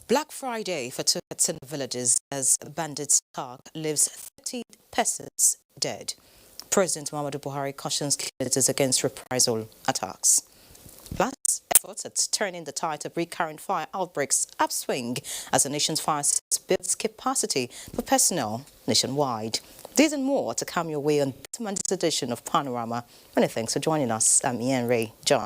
Black Friday for two Katsina villages as bandits attack leaves 30 persons dead. President Muhammadu Buhari cautions leaders against reprisal attacks. Plus, efforts at turning the tide of recurrent fire outbreaks upswing as the nation's fire service builds capacity for personnel nationwide. These and more to come your way on this edition of Panorama. Many thanks for joining us. I'm Ian Ray John.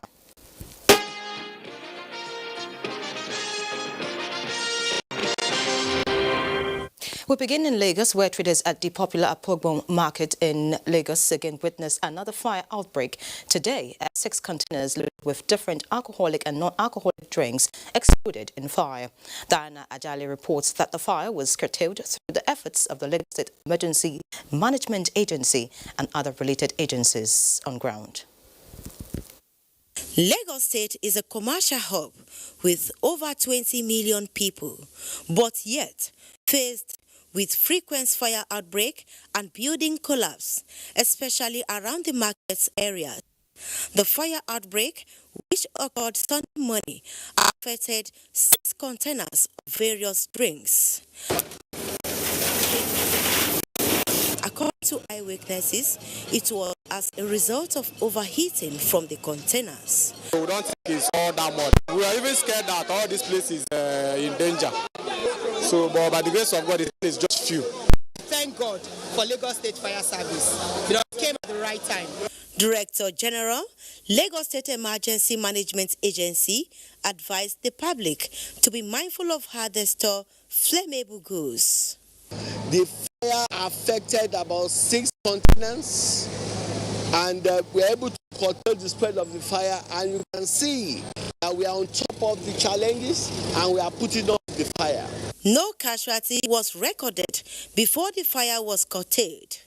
We begin in Lagos, where traders at the popular Apogbon market in Lagos again witnessed another fire outbreak today as 6 containers loaded with different alcoholic and non-alcoholic drinks exploded in fire. Diana Ajale reports that the fire was curtailed through the efforts of the Lagos State Emergency Management Agency and other related agencies on ground. Lagos State is a commercial hub with over 20 million people, but yet faced with frequent fire outbreak and building collapse, especially around the markets area. The fire outbreak, which occurred Sunday morning, affected 6 containers of various drinks. According to eyewitnesses, it was as a result of overheating from the containers. We don't think it's all that much. We are even scared that all this place is in danger. So, but by the grace of God, it's just few. Thank God for Lagos State Fire Service. It came at the right time. Director General, Lagos State Emergency Management Agency advised the public to be mindful of how they store flammable goods. The fire affected about 6 continents, and we are able to control the spread of the fire, and you can see that we are on top of the challenges and we are putting on the fire. No casualty was recorded before the fire was curtailed.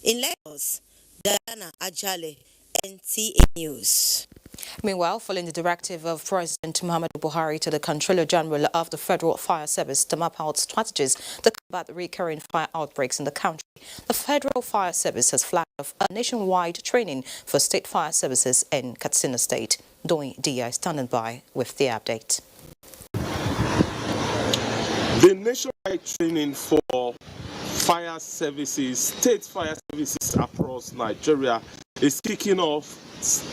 In Lagos, Diana Ajale, NTA News. Meanwhile, following the directive of President Muhammadu Buhari to the Controller General of the Federal Fire Service to map out strategies to combat the recurring fire outbreaks in the country, the Federal Fire Service has flagged off a nationwide training for state fire services in Katsina State. Doi Dia is standing by with the update. The nationwide training for fire services, state fire services across Nigeria is kicking off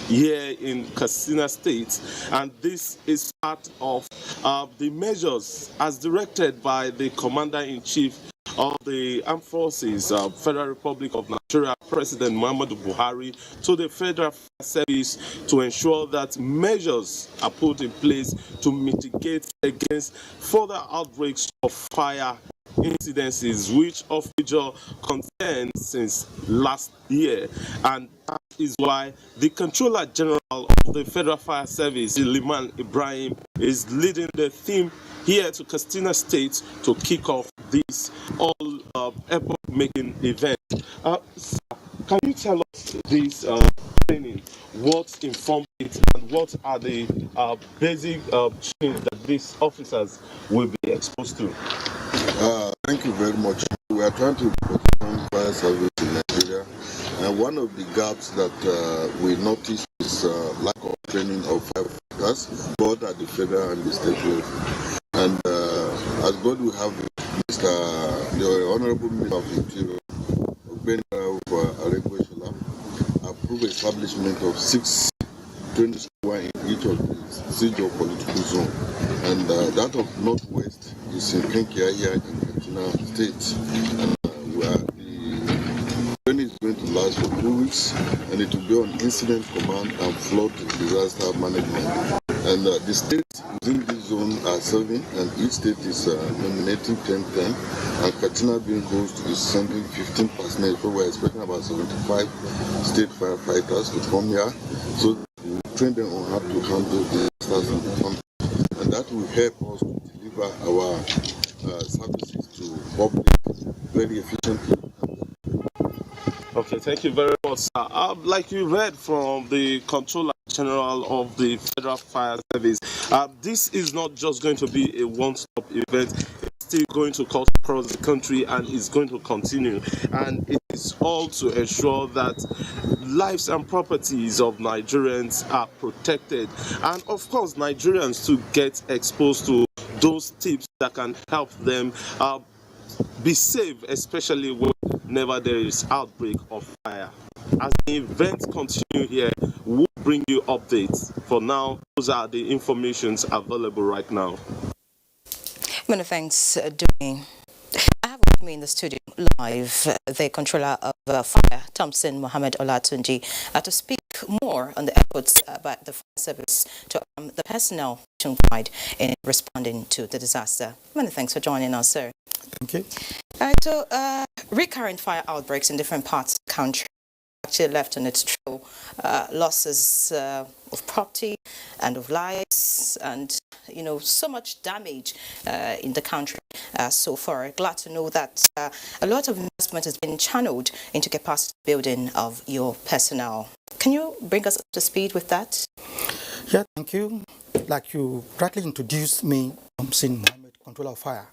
here in Katsina State, and this is part of the measures as directed by the Commander-in-Chief of the Armed Forces, Federal Republic of Nigeria, President Muhammadu Buhari, to the Federal Fire Service to ensure that measures are put in place to mitigate against further outbreaks of fire incidences, which of major concern since last year. And that is why the Controller General of the Federal Fire Service, Liman Ibrahim, is leading the team here to Katsina State to kick off this epoch-making event. Can you tell us this training, what informed it, and what are the basic training that these officers will be exposed to? Thank you very much. We are trying to perform fire service in Nigeria, and one of the gaps that we noticed is lack of training of firefighters, both at the federal and the state level. And as God will have the Honorable Minister of Interior, approved establishment of 6 training schools in each of the 6 geopolitical zones, and that of Northwest is in Kenkiaya in Katsina State, and the training is going to last for 2 weeks, and it will be on incident command and flood disaster management. And the states within this zone are serving, and each state is nominating 10, and Katsina being host is sending 15 personnel, so we're expecting about 75 state firefighters to come here, so we train them on how to handle the disasters in the country, and that will help us to deliver our services to public very efficiently. Okay, thank you very much, sir. Like you read from the Controller General of the Federal Fire Service, this is not just going to be a one-stop event. It's still going to cut across the country and is going to continue. And it is all to ensure that lives and properties of Nigerians are protected. And of course, Nigerians to get exposed to those tips that can help them be safe, especially whenever there is outbreak of fire. As the events continue here, we'll bring you updates. For now, those are the informations available right now. Many thanks, Dwayne. I have with me in the studio live the controller of fire, Thompson Mohammed Olatunji, to speak more on the efforts by the fire service to the personnel nationwide in responding to the disaster. Many thanks for joining us, sir. Thank you. So, recurrent fire outbreaks in different parts of the country actually left on its trail losses of property and of lives, and so much damage in the country so far. Glad to know that a lot of investment has been channeled into capacity building of your personnel. Can you bring us up to speed with that? Yeah, thank you. Like you rightly introduced me, Thompson Mohammed, controller of fire.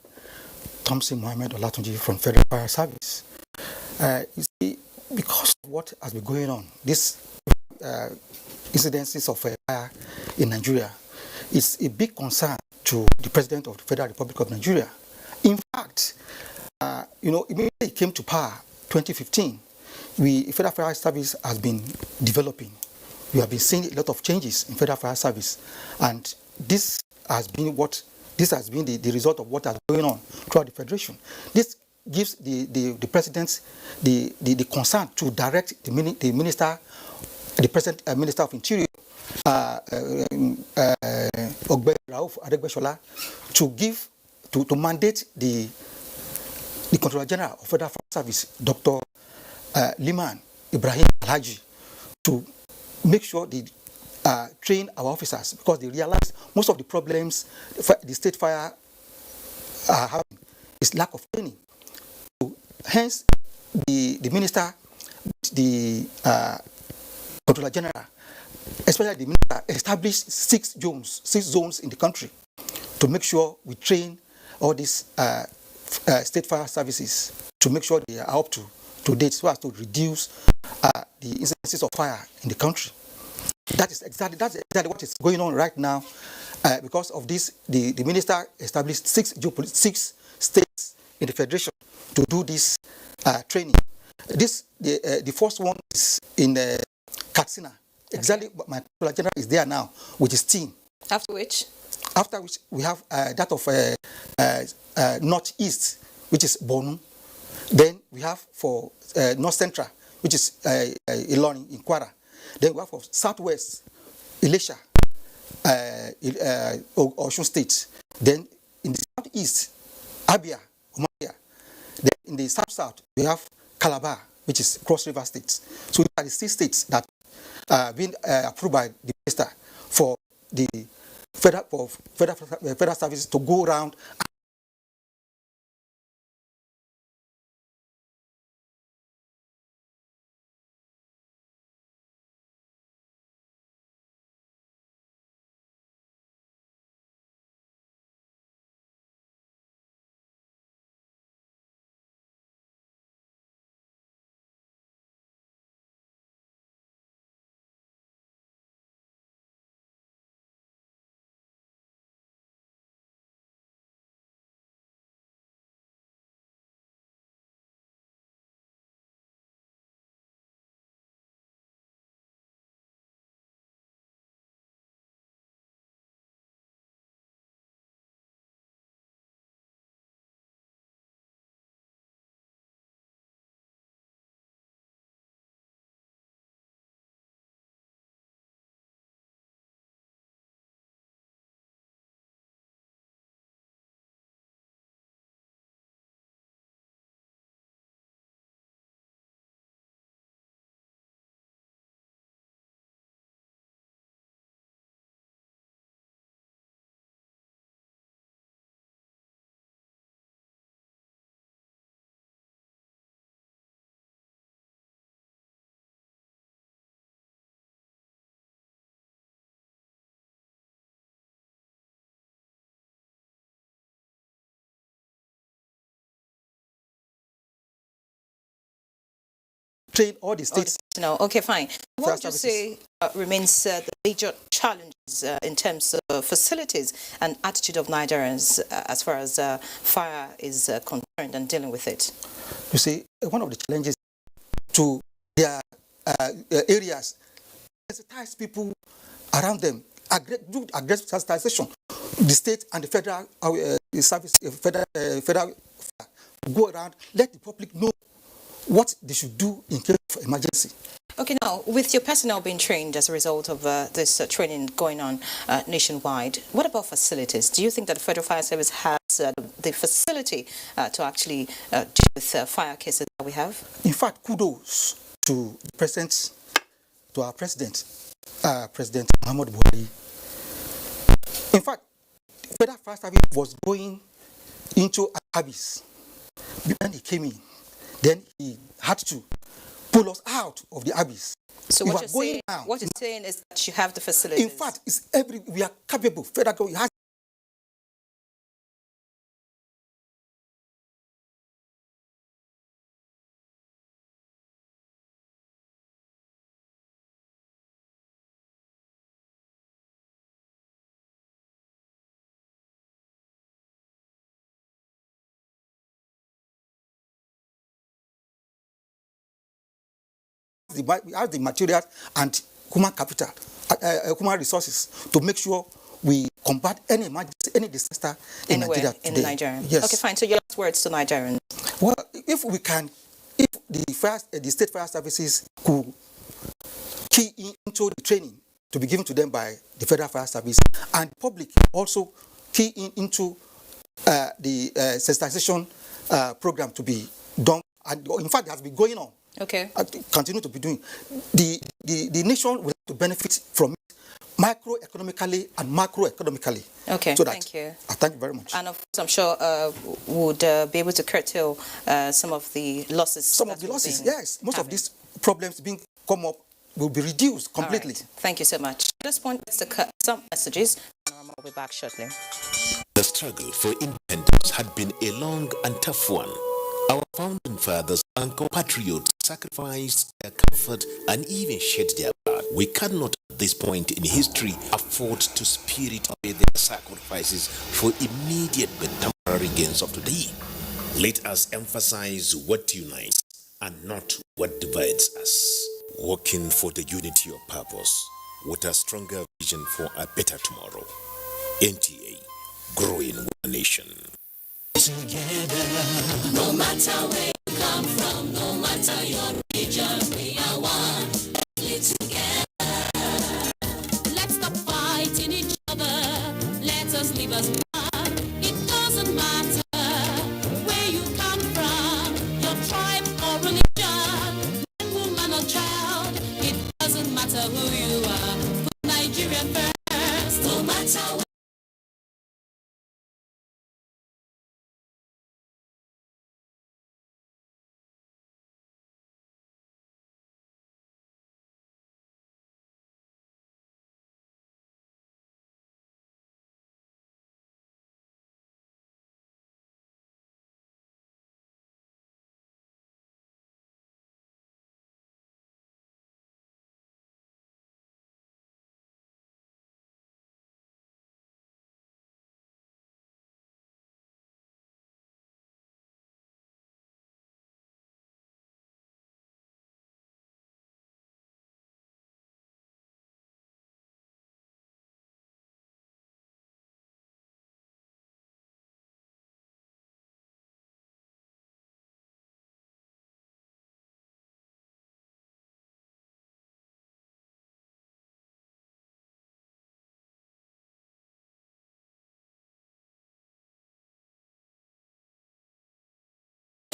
Thompson Mohammed Olatunji from Federal Fire Service. You see, because of what has been going on, this incidences of fire in Nigeria is a big concern to the President of the Federal Republic of Nigeria. In fact, immediately it came to power, 2015, Federal Fire Service has been developing. We have been seeing a lot of changes in Federal Fire Service, and this has been the result of what has been going on throughout the Federation. This gives the President the concern to direct the President Minister of Interior, Ogbe Rauf Adegbeshola, to mandate the Controller General of Federal Fire Service, Dr. Liman Ibrahim Alhaji, to make sure they train our officers, because they realize most of the problems the state fire are having is lack of training. So, hence, the minister, the Controller General, especially the minister, established six zones in the country to make sure we train all these state fire services to make sure they are up to date, so as to reduce the incidences of fire in the country. That's exactly what is going on right now. Because of this, the minister established six states in the federation to do this training. The first one is in Katsina. Exactly, my Controller General is there now with his team. After which we have that of Northeast, which is Borno. Then we have for North Central, which is Ilorin in Kwara. Then we have for Southwest, Elisha, Osun State. Then in the Southeast, Abia, Umuahia. Then in the South, we have Calabar, which is Cross River States. So these are the 6 states that have been approved by the minister for the federal services to go around. Train all the states. No, okay, fine. What would you say remains the major challenges in terms of facilities and attitude of Nigerians as far as fire is concerned and dealing with it? You see, one of the challenges to their areas, sensitize people around them, do aggressive sensitization. The state and the federal service, federal go around, let the public know what they should do in case of emergency. Okay, now, with your personnel being trained as a result of this training going on nationwide, what about facilities? Do you think that the Federal Fire Service has the facility to actually deal with fire cases that we have? In fact, kudos to our president, President Muhammadu Buhari. In fact, Federal Fire Service was going into an abyss. When he came in, then he had to pull us out of the abyss. So what you're saying is that you have the facilities. In fact, we are capable. Federal government has. We have the materials and human capital, human resources to make sure we combat any emergency, any disaster in Nigeria today. In Nigeria. Yes. Okay, fine. So your last words to Nigerians. Well, if the state fire services could key into the training to be given to them by the Federal Fire Service, and the public also key into the sensitization program to be done, and in fact, it has been going on. Okay. Continue to be doing. The nation will have to benefit from it microeconomically and macroeconomically. Okay, so thank you. Thank you very much. And of course, I'm sure would be able to curtail some of the losses. Some of the losses, yes. Most of these problems being come up will be reduced completely. Right. Thank you so much. At this point, let's cut some messages. I'll be back shortly. The struggle for independence had been a long and tough one. Our founding fathers and compatriots sacrificed their comfort and even shed their blood. We cannot, at this point in history, afford to spirit away their sacrifices for immediate but temporary gains of today. Let us emphasize what unites and not what divides us. Working for the unity of purpose with a stronger vision for a better tomorrow. NTA, growing one nation. Together, no matter where you come from, no matter your region, we are one. Live together. Let's stop fighting each other. Let us live as one. It doesn't matter where you come from, your tribe or religion, man, woman or child. It doesn't matter who you are. Put Nigeria first, no matter where.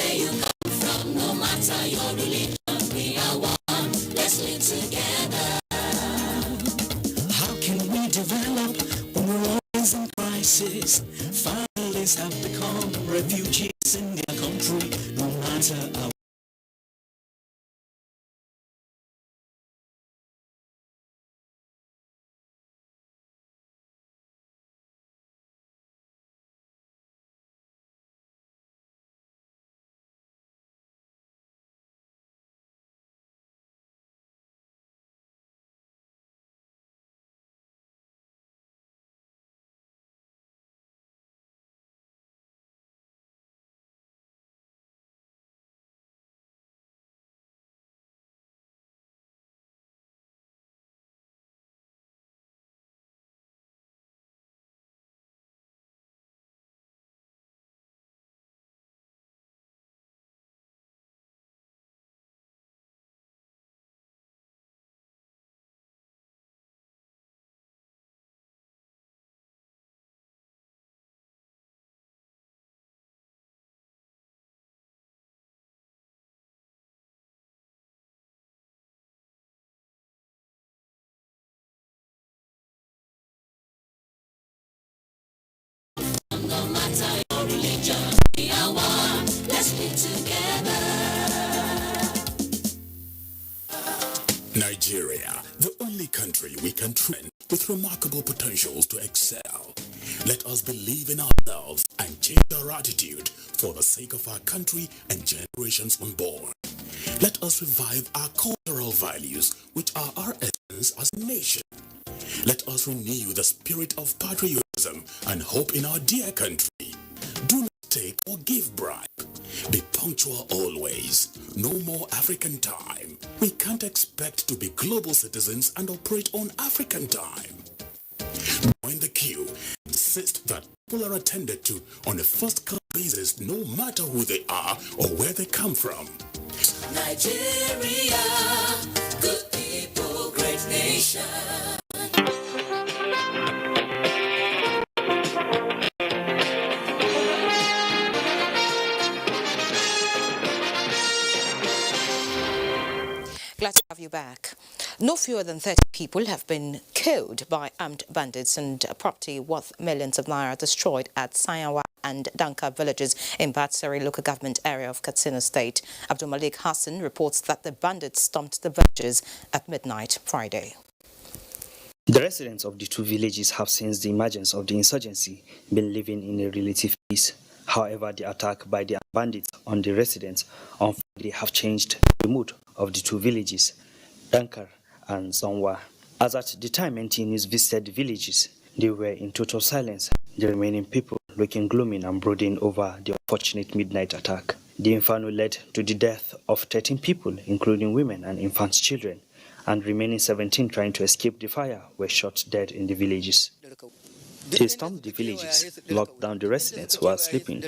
You come from, no matter your religion, we are one. Let's live together. How can we develop when we're always in crisis? Families have become refugees in their country, no matter our no matter your religion, we are one. Let's be together. Nigeria, the only country we can train with remarkable potentials to excel. Let us believe in ourselves and change our attitude for the sake of our country and generations unborn. Let us revive our cultural values, which are our essence as a nation. Let us renew the spirit of patriotism and hope in our dear country. Do not take or give bribe. Be punctual always. No more African time. We can't expect to be global citizens and operate on African time. Join the queue. Insist that people are attended to on a first-come basis, no matter who they are or where they come from. Nigeria, good people, great nation. Glad to have you back. No fewer than 30 people have been killed by armed bandits and property worth millions of naira destroyed at Sayanwa and Danka villages in Batsari local government area of Katsina State. Abdul Malik Hassan reports that the bandits stormed the villages at midnight Friday. The residents of the two villages have since the emergence of the insurgency been living in a relative peace. However, the attack by the bandits on the residents on Friday have changed the mood of the two villages, Dankar and Zonwa. As at the time NT News visited the villages, they were in total silence, the remaining people looking gloomy and brooding over the unfortunate midnight attack. The inferno led to the death of 13 people, including women and infant children, and remaining 17 trying to escape the fire were shot dead in the villages. They stormed the villages, locked down the residents who are sleeping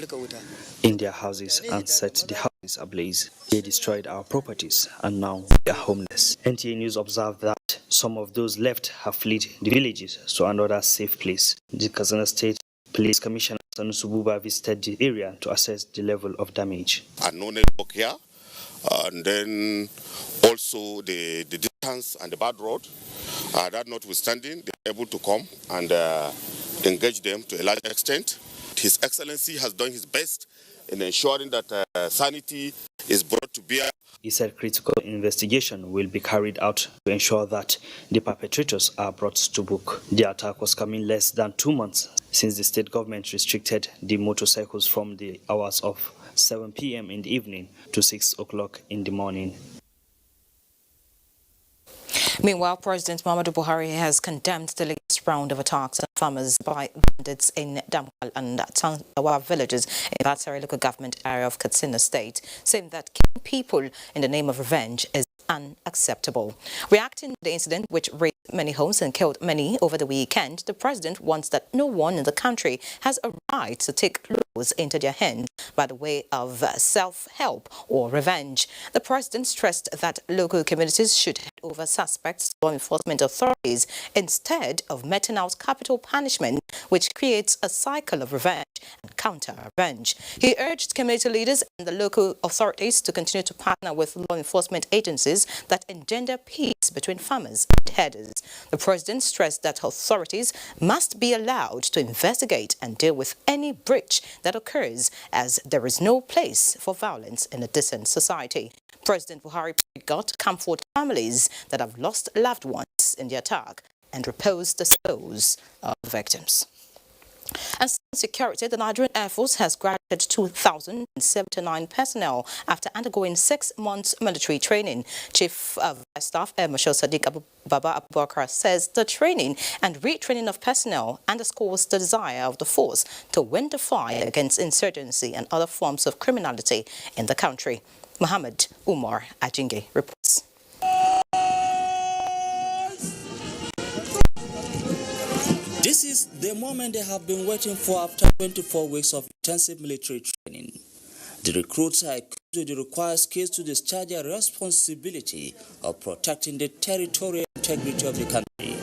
in their houses and set the houses ablaze. They destroyed our properties and now we are homeless. NTA News observed that some of those left have fled the villages to another safe place. The Katsina State Police Commissioner Sanusi Buba visited the area to assess the level of damage. No network here, and then also the distance and the bad road. That notwithstanding, they are able to come and engage them to a large extent. His Excellency has done his best in ensuring that sanity is brought to bear. He said critical investigation will be carried out to ensure that the perpetrators are brought to book. The attack was coming less than 2 months since the state government restricted the motorcycles from the hours of 7 p.m. in the evening to 6 o'clock in the morning. Meanwhile, President Muhammadu Buhari has condemned the latest round of attacks on farmers by bandits in Damkal and Tangawa villages in Batsari local government area of Katsina State, saying that killing people in the name of revenge is unacceptable. Reacting to the incident, which razed many homes and killed many over the weekend, the president wants that no one in the country has a right to take laws into their hands by the way of self-help or revenge. The president stressed that local communities should hand over suspects to law enforcement authorities instead of meting out capital punishment, which creates a cycle of revenge and counter-revenge. He urged community leaders and the local authorities to continue to partner with law enforcement agencies that engender peace between farmers and herders. The president stressed that authorities must be allowed to investigate and deal with any breach that occurs, as there is no place for violence in a decent society. President Buhari prayed God to comfort families that have lost loved ones in the attack and repose the souls of victims. And security, the Nigerian Air Force has graduated 2,079 personnel after undergoing 6 months military training. Chief of Staff Air Marshal Sadiq Baba Abubakar says the training and retraining of personnel underscores the desire of the force to win the fight against insurgency and other forms of criminality in the country. Muhammad Umar Ajinge reports. This is the moment they have been waiting for after 24 weeks of intensive military training. The recruits are equipped with the required skills to discharge their responsibility of protecting the territorial integrity of the country.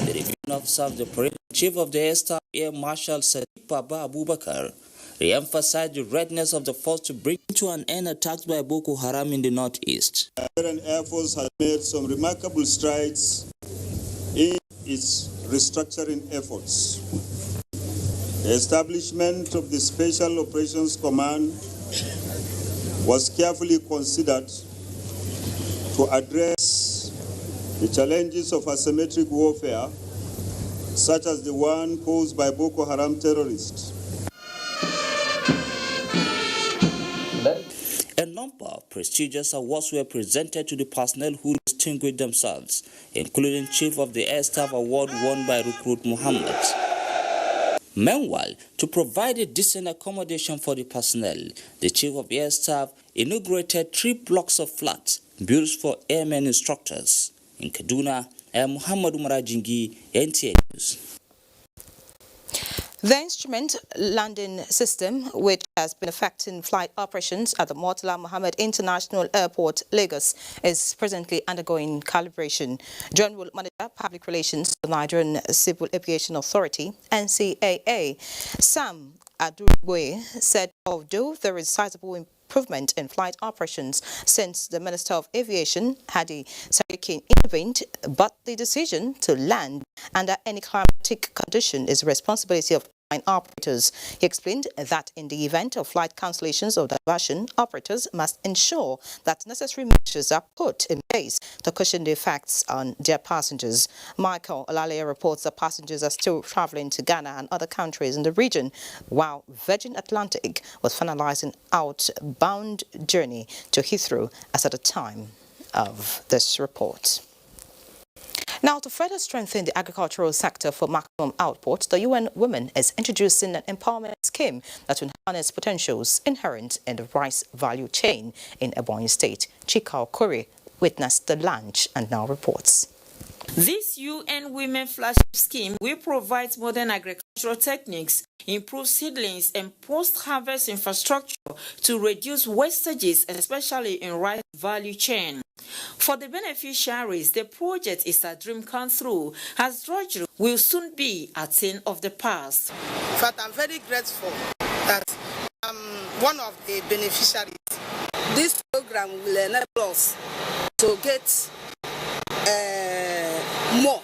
The reviewing officer of the parade, Chief of the Air Staff Air Marshal Sadiq Baba Abubakar, re-emphasized the readiness of the force to bring to an end attacks by Boko Haram in the northeast. The Nigerian Air Force has made some remarkable strides in its restructuring efforts. The establishment of the Special Operations Command was carefully considered to address the challenges of asymmetric warfare, such as the one posed by Boko Haram terrorists. A number of prestigious awards were presented to the personnel who distinguished themselves, including Chief of the Air Staff Award won by Recruit Muhammad. Meanwhile, to provide a decent accommodation for the personnel, the Chief of Air Staff inaugurated 3 blocks of flats built for airmen instructors. In Kaduna, I am Muhammad Umar Jingi, NTA News. The instrument landing system, which has been affecting flight operations at the Murtala Mohammed International Airport, Lagos, is presently undergoing calibration. General Manager, Public Relations, the Nigerian Civil Aviation Authority, NCAA, Sam Adurwe, said although there is sizable improvement in flight operations since the Minister of Aviation, Hadi Sarikin, intervened, but the decision to land under any climatic condition is the responsibility of line operators. He explained that in the event of flight cancellations or diversion, operators must ensure that necessary measures are put in place to cushion the effects on their passengers. Michael Olaleye reports that passengers are still traveling to Ghana and other countries in the region, while Virgin Atlantic was finalizing outbound journey to Heathrow as at the time of this report. Now, to further strengthen the agricultural sector for maximum output, the UN Women is introducing an empowerment scheme that will harness potentials inherent in the rice value chain in Ebonyi State. Chika Okori witnessed the launch and now reports. This UN Women Flagship Scheme will provide modern agricultural techniques, improve seedlings and post-harvest infrastructure to reduce wastages, especially in rice value chain. For the beneficiaries, the project is a dream come true, as drudgery will soon be a thing of the past. But I'm very grateful that I'm one of the beneficiaries. This program will enable us to get more.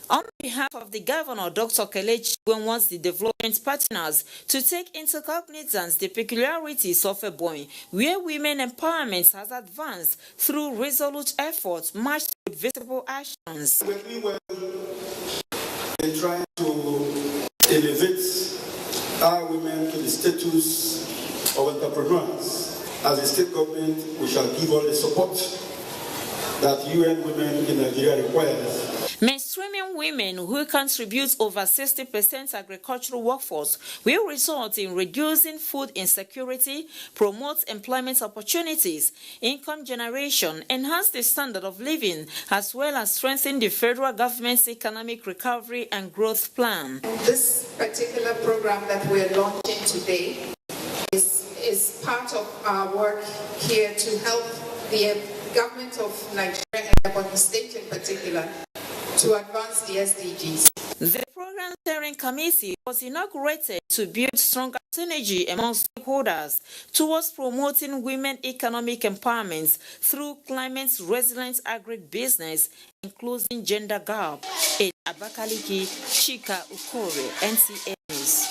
On behalf of the Governor, Dr. Kelechi wants the development partners to take into cognizance the peculiarities of Ebonyi, where women empowerment has advanced through resolute efforts matched with visible actions. We're doing well in trying to elevate our women to the status of entrepreneurs. As a state government, we shall give all the support that UN Women in Nigeria requires. Mainstreaming women who contribute over 60% agricultural workforce will result in reducing food insecurity, promote employment opportunities, income generation, enhance the standard of living, as well as strengthen the federal government's economic recovery and growth plan. This particular program that we're launching today is part of our work here to help the government of Nigeria and Ebonyi State in particular to advance the SDGs. The program steering committee was inaugurated to build stronger synergy among stakeholders towards promoting women economic empowerment through climate-resilient agribusiness and closing gender gap. In Abakaliki, Chika Ukore, NTA News.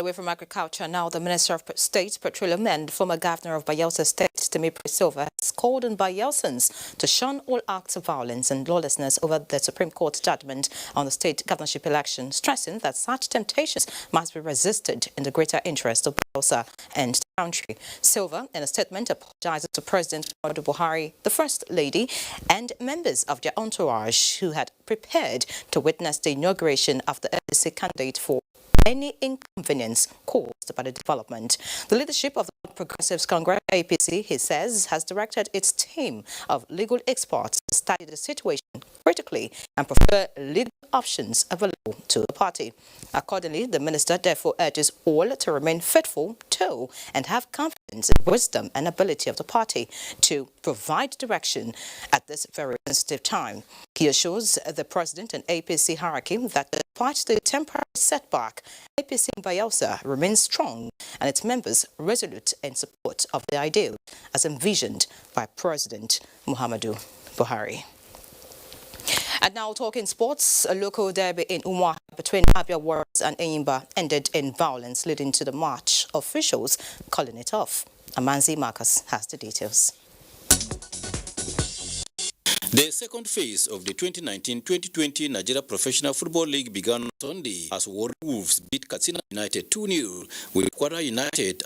Away from agriculture, now the Minister of State Petroleum and former Governor of Bayelsa State, Temipri Silva, has called on Bayelsans to shun all acts of violence and lawlessness over the Supreme Court judgment on the state governorship election, stressing that such temptations must be resisted in the greater interest of Bayelsa and the country. Silva, in a statement, apologizes to President Muhammadu Buhari, the First Lady, and members of their entourage who had prepared to witness the inauguration of the LDC candidate for any inconvenience caused by the development. The leadership of the Progressives Congress, APC, he says, has directed its team of legal experts to study the situation critically and prefer legal options available to the party. Accordingly, the minister therefore urges all to remain faithful to and have confidence in the wisdom and ability of the party to provide direction at this very sensitive time. He assures the president and APC hierarchy that despite the temporary setback, APC in Bayelsa remains strong and its members resolute in support of the ideal as envisioned by President Muhammadu Buhari. And now talking sports, a local derby in Umuahia between Abia Warriors and Enyimba ended in violence, leading to the match officials calling it off. Amanzi Marcus has the details. The second phase of the 2019-2020 Nigeria Professional Football League began on Sunday as Warri Wolves beat Katsina United 2-0, with Kwara United